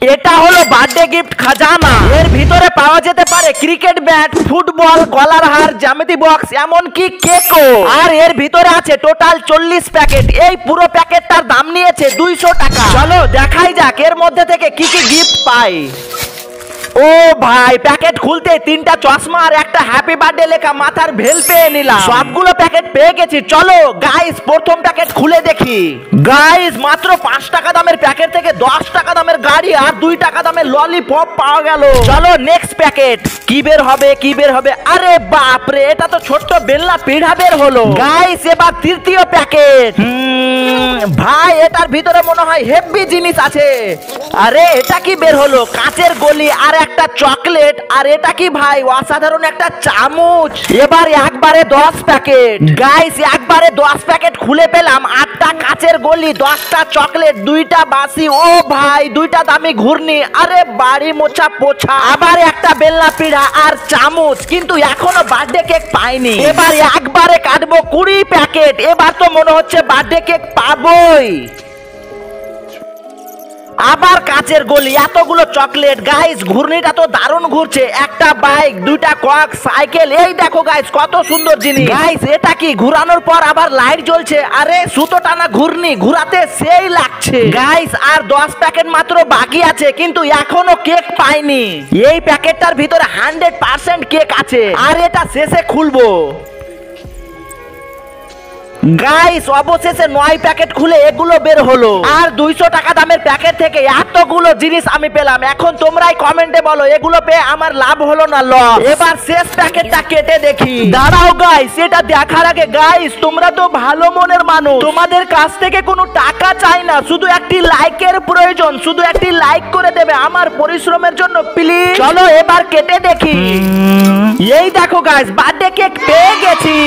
এটা হলো birthday gift খাজানা। এর ভিতরে পাওয়া যেতে পারে ক্রিকেট ব্যাট, ফুটবল, গলার হার, জ্যামিতি বক্স, এমনকি কেকও। আর এর ভিতরে আছে টোটাল 40 প্যাকেট। এই পুরো প্যাকেটটার দাম নিয়েছে 200 টাকা। চলো দেখাই যাক এর মধ্যে থেকে কি কি গিফট পাই। ও ভাই, প্যাকেট খুলতে 3টা চশমা আর একটা হ্যাপি বার্থডে লেখা মাথার ভেল পেয়ে নিলাম। সবগুলো প্যাকেট পেয়ে গেছি। চলো গাইস প্রথম প্যাকেট খুলে দেখি। গাইস মাত্র 5 টাকা দামের প্যাকেট থেকে 10 টাকা দামের গাড়ি আর 2 টাকা দামের ললিপপ পাওয়া গেল। চলো নেক্সট প্যাকেট। কি বের হবে কি বের হবে? আরে বাপ রে, এটা তো ছোট্ট বেলনা পিঠা বের হলো। গাইস এবার তৃতীয় প্যাকেট। ভাই এটার ভিতরে মনে হয় হেভি জিনিস আছে। আরে এটা কি বের হলো? কাচের গলি আর একটা চকলেট। আর এটা কি ভাই? অসাধারণ একটা চামচ। এবার একবারে 10 প্যাকেট। গাইস একবারে 10 প্যাকেট খুলে পেলাম। 8টা কাচের গলি, 10টা চকলেট, 2টা বাসি, ও ভাই 2টা দামি ঘুরনি, আরে বাড়ি মোছা পোছা, আবার একটা বেলনা পিঠা আর চামচ। কিন্তু এখনো বার্থডে কেক পাইনি। এবার একবারে কাটবো 20 প্যাকেট। এবার তো মনে হচ্ছে বার্থডে কেক পাবোই। আবার কাচের গলি, এতগুলো চকলেট। গাইস ঘুরনিটা তো দারুণ ঘুরছে। একটা বাইক, 2টা কক, সাইকেল। এই দেখো গাইস কত সুন্দর জিনিস। গাইস এটা কি? ঘুরানোর পর আবার লাইট জ্বলছে। আরে সুতো টানা ঘুরনি, ঘুরাতে সেই লাগছে। গাইস আর 10 প্যাকেট মাত্র বাকি আছে, কিন্তু এখনো কেক পাইনি। এই প্যাকেটটার ভিতরে 100% কেক আছে। আর এটা শেষে খুলবো। গাইস অবশেষে 9 প্যাকেট খুলে এগুলো বের হলো। আর 200 টাকা দামের প্যাকেট থেকে এতগুলো জিনিস আমি পেলাম। এখন তোমরাই কমেন্টে বলো এগুলো পেয়ে আমার লাভ হলো না লস। এবার শেষ প্যাকেটটা কেটে দেখি। দাঁড়াও গাইস, এটা দেখার আগে গাইস তোমরা তো ভালো মনের মানুষ, তোমাদের কাছ থেকে কোনো টাকা চাই না, শুধু একটি লাইকের প্রয়োজন। শুধু একটি লাইক করে দেবে আমার পরিশ্রমের জন্য প্লিজ। চলো এবার কেটে দেখি। এই দেখো গাইস বার্থডে কেক পেয়ে গেছি।